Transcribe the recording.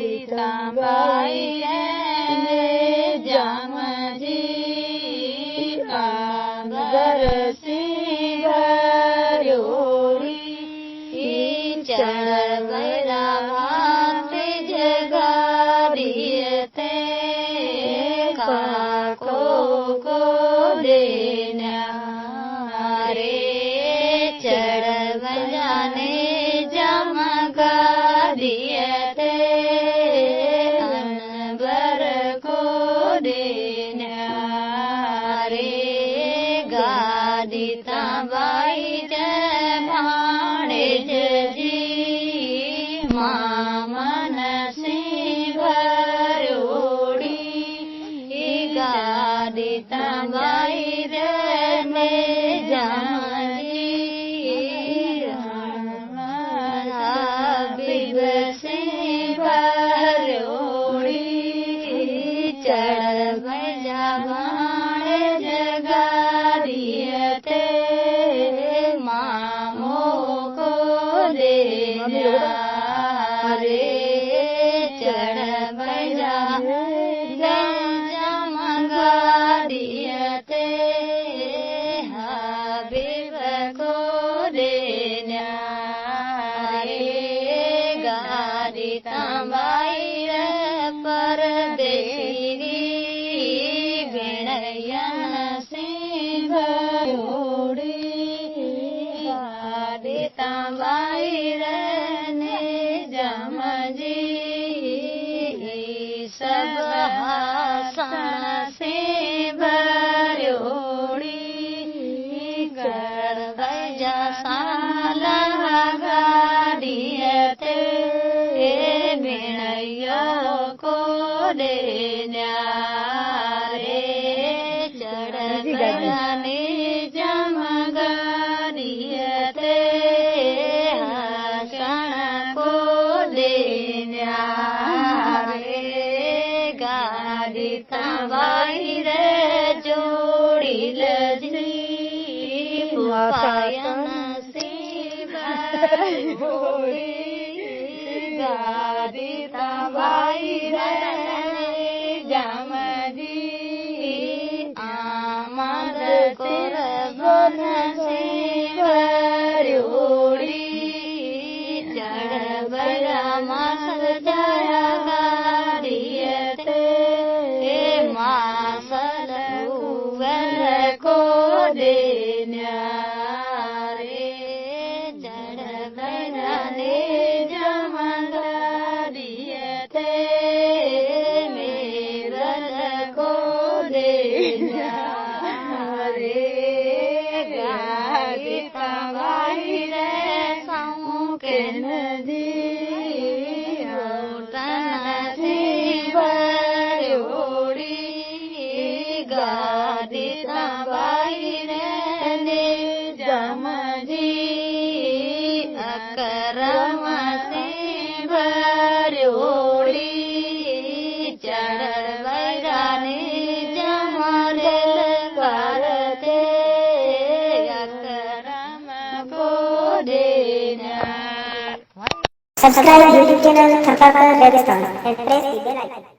गादिताबाई जामजी आंगरसी भर्योड़ी चढ़वरा भांति जगादियते काको को देना रे चढ़वरा ने जमगा दियते अनबर को देना रे गादिताबाई भाणे जी मामन सिंह भरोड़ी गादिताबाई ने जामजी हबीब सिंह भरोड़ी चढ़ भाणे जगादियते मामो को देना रे चढ़ जमगा दियते हबीब को देना रे गादिताबाई परदेसी विनयन सिंह भरोड़ी गादिताबाई ने जामजी सब हासन सिंह भरोड़ी गड़बजा साला गादियते विनय को देना रे चढ़ने जमगा दियते हसन को देना रे गादिताबाई जोड़ी लजनी पायन सिंह भरोड़ी गादिताबाई जामजी आमद कुरबन सिंह भरोड़ी चढ़बरा मास जगादियते मासल उगल को देना रे चढ़बरा ने जमगा दियते मेरल को देना रे गादिताबाई के नदी सिंह भरोड़ी गादिताबाई ने जामजी अकरम सिंह भरोड़ी चढ़वरा ने जमल करते अकरम को देना। Subscribe YouTube channel Tharpakar Web Store and press the bell icon.